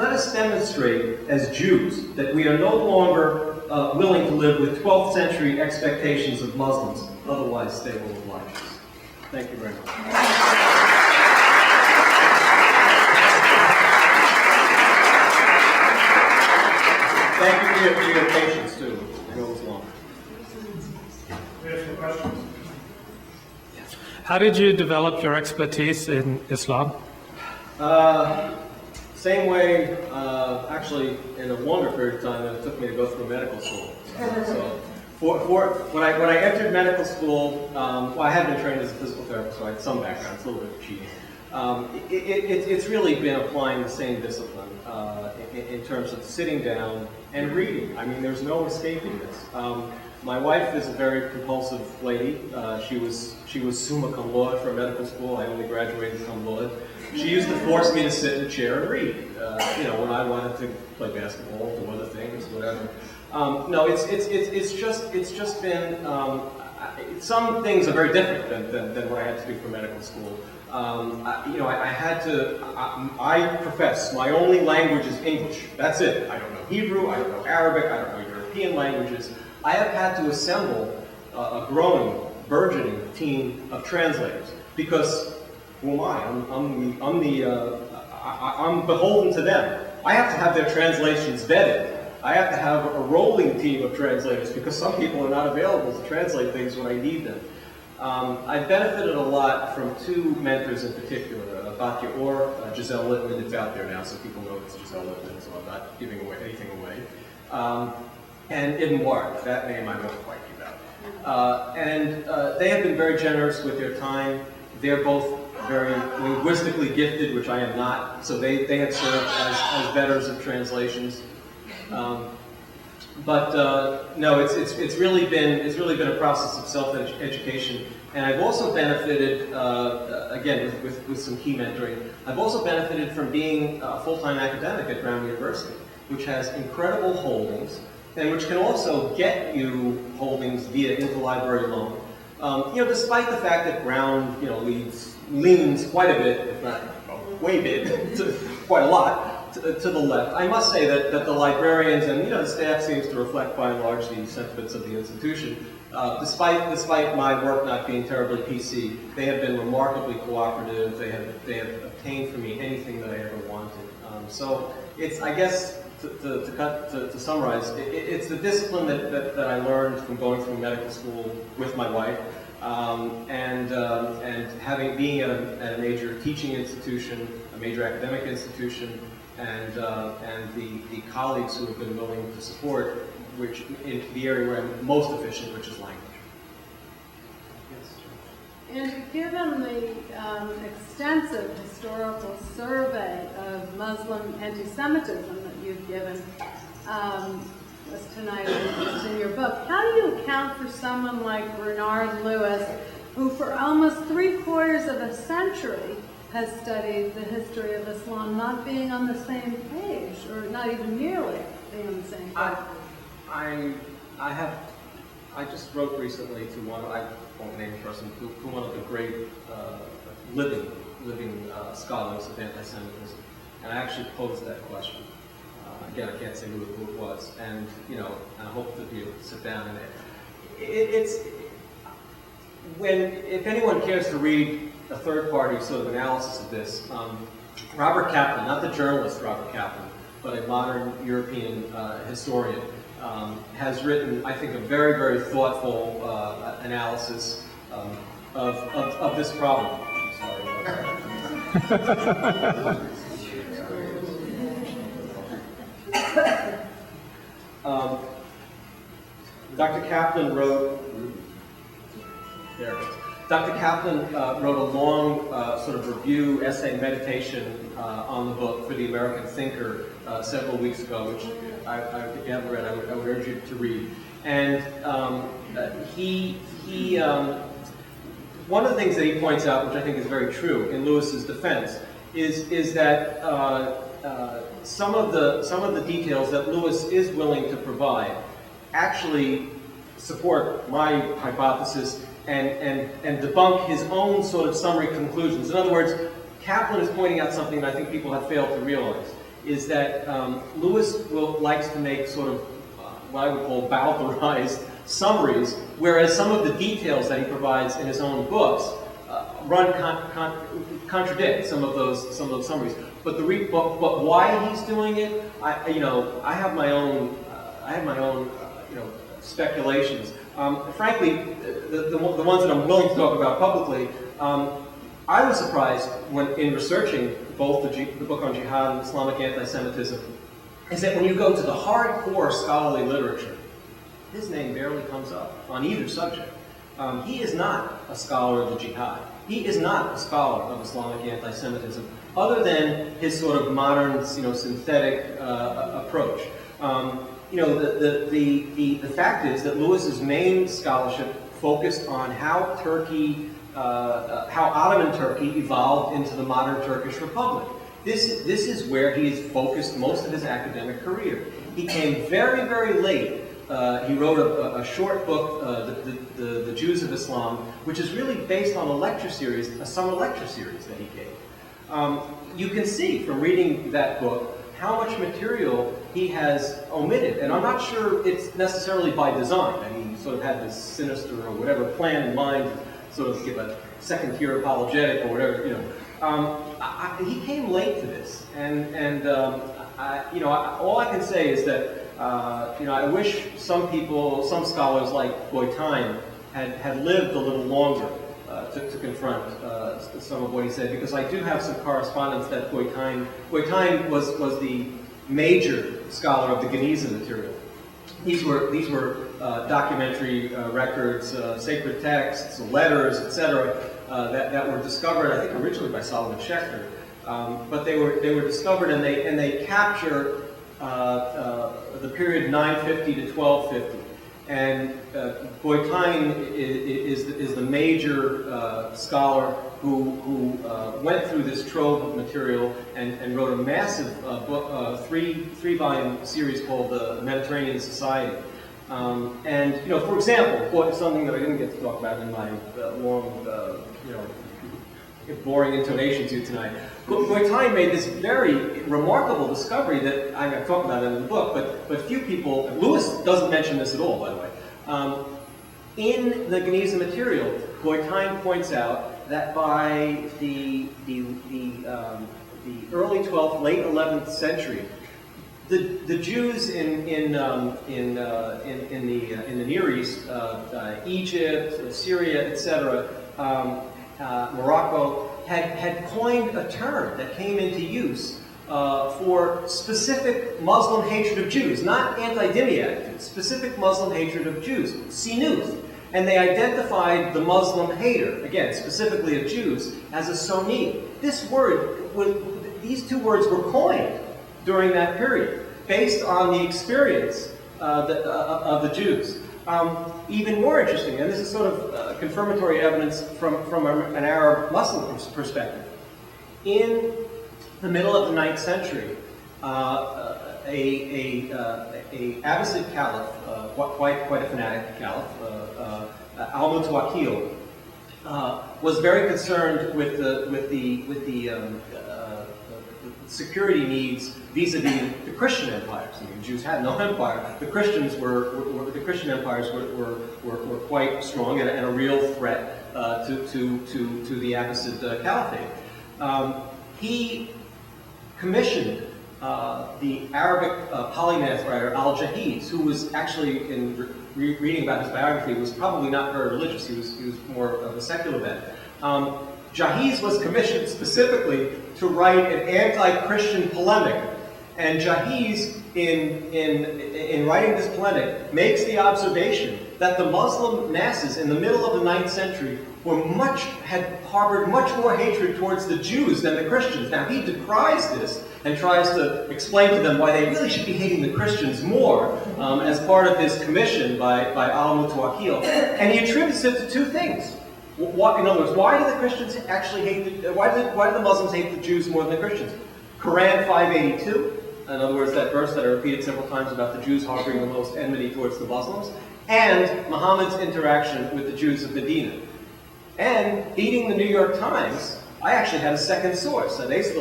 let us demonstrate as Jews that we are no longer willing to live with 12th century expectations of Muslims, otherwise they will oblige us. Thank you very much. Thank you for your patience too. I know it was long. We have some questions. How did you develop your expertise in Islam? Same way, actually, in a longer period of time than it took me to go through medical school. When I entered medical school, well, I had been trained as a physical therapist, so I had some background. It's a little bit of cheating. It's really been applying the same discipline in terms of sitting down and reading. I mean, there's no escaping this. My wife is a very compulsive lady. She was summa cum laude for medical school. I only graduated cum laude. She used to force me to sit in a chair and read. When I wanted to play basketball, do other things, whatever. No, it's just been. Some things are very different than what I had to do for medical school. I profess my only language is English. That's it. I don't know Hebrew. I don't know Arabic. I don't know European languages. I have had to assemble a growing, burgeoning team of translators because who am I? I'm beholden to them. I have to have their translations vetted. I have to have a rolling team of translators because some people are not available to translate things when I need them. I've benefited a lot from two mentors in particular, Batya Orr, Giselle Littman. It's out there now, so people know it's Giselle Littman, so I'm not giving anything away. And Ibn Ward, that name I don't quite give out. They have been very generous with their time. They're both very linguistically gifted, which I am not, so they have served as betters of translations. No, it's really been a process of self-education, and I've also benefited again with some key mentoring. I've also benefited from being a full-time academic at Brown University, which has incredible holdings, and which can also get you holdings via interlibrary loan. Despite the fact that Brown leans quite a bit, if not way bit, quite a lot, to the left. I must say that the librarians and the staff seems to reflect by and large the sentiments of the institution. Despite my work not being terribly PC, they have been remarkably cooperative. They have obtained for me anything that I ever wanted. So it's, I guess, to summarize, it's the discipline that I learned from going through medical school with my wife, and being at a major teaching institution, a major academic institution, and the colleagues who have been willing to support, which in the area where I'm most efficient, which is language. Yes. And given the extensive historical survey of Muslim anti-Semitism that you've given us tonight in your book, how do you account for someone like Bernard Lewis, who for almost 3/4 of a century has studied the history of Islam, not being on the same page, or not even nearly being on the same page? I just wrote recently to one, I won't name the person, to one of the great living scholars of anti-Semitism, and I actually posed that question. Again, I can't say who it was, and I hope to be able to sit down and if anyone cares to read a third-party sort of analysis of this, Robert Kaplan, not the journalist Robert Kaplan, but a modern European historian, has written, I think, a very, very thoughtful analysis of this problem. I'm sorry about that. Dr. Kaplan wrote. There it is. Dr. Kaplan wrote a long sort of review, essay, meditation on the book for the American Thinker several weeks ago, which if you haven't read, I would urge you to read. And one of the things that he points out, which I think is very true in Lewis's defense, is that some of the details that Lewis is willing to provide actually support my hypothesis and debunk his own sort of summary conclusions. In other words, Kaplan is pointing out something that I think people have failed to realize. is that Lewis likes to make sort of what I would call Baltherized summaries, whereas some of the details that he provides in his own books contradict some of those summaries. But but why he's doing it, I have my own speculations. Frankly, the ones that I'm willing to talk about publicly, I was surprised when in researching both the book on jihad and Islamic anti-Semitism, is that when you go to the hardcore scholarly literature, his name barely comes up on either subject. He is not a scholar of the jihad. He is not a scholar of Islamic anti-Semitism, other than his sort of modern, synthetic approach. The fact is that Lewis's main scholarship focused on how Ottoman Turkey evolved into the modern Turkish Republic. This is where he has focused most of his academic career. He came very, very late. He wrote a short book, the Jews of Islam, which is really based on a summer lecture series that he gave. You can see from reading that book how much material he has omitted, and I'm not sure it's necessarily by design. I mean, he sort of had this sinister or whatever plan in mind to sort of give a second-tier apologetic or whatever, he came late to this, and all I can say is that I wish some scholars like Boitine had lived a little longer to confront some of what he said, because I do have some correspondence that Boitine was the major scholar of the Geniza material. These were documentary records, sacred texts, letters, etc., that were discovered, I think, originally by Solomon Schechter, but they were discovered, and they capture the period 950 to 1250. And Boitine is the major scholar who went through this trove of material and wrote a massive book, three-volume series called The Mediterranean Society. For example, something that I didn't get to talk about in my long, boring intonation to you tonight. Boitine made this very remarkable discovery that I've talked about it in the book, but few people, Lewis doesn't mention this at all, by the way. In the Geniza material, Boitine points out that by the early 12th, late 11th century, the Jews in the Near East, Egypt, Syria, etc., Morocco, had coined a term that came into use for specific Muslim hatred of Jews, not anti-Dimiatic, specific Muslim hatred of Jews, sinuth. And they identified the Muslim hater, again, specifically of Jews, as a Sunni. These two words were coined during that period, based on the experience of the Jews. Even more interesting, and this is sort of confirmatory evidence from an Arab Muslim perspective. In the middle of the 9th century, a Abbasid caliph, quite a fanatic caliph, al-Mutawakkil, was very concerned with the security needs vis-a-vis the Christian empires. I mean, the Jews had no empire. The Christian empires were quite strong and a real threat to the Abbasid Caliphate. He commissioned the Arabic polymath writer Al-Jahiz, who was actually, in reading about his biography, was probably not very religious. He was more of a secular man. Jahiz was commissioned specifically to write an anti-Christian polemic, and Jahiz, in writing this polemic, makes the observation that the Muslim masses in the middle of the 9th century had harbored much more hatred towards the Jews than the Christians. Now, he decries this and tries to explain to them why they really should be hating the Christians more as part of his commission by al-Mutawakkil. And he attributes it to two things. In other words, why do the Christians actually why do the Muslims hate the Jews more than the Christians? Quran 582, in other words, that verse that I repeated several times about the Jews harboring the most enmity towards the Muslims, and Muhammad's interaction with the Jews of Medina. And beating the New York Times, I actually had a second source. They still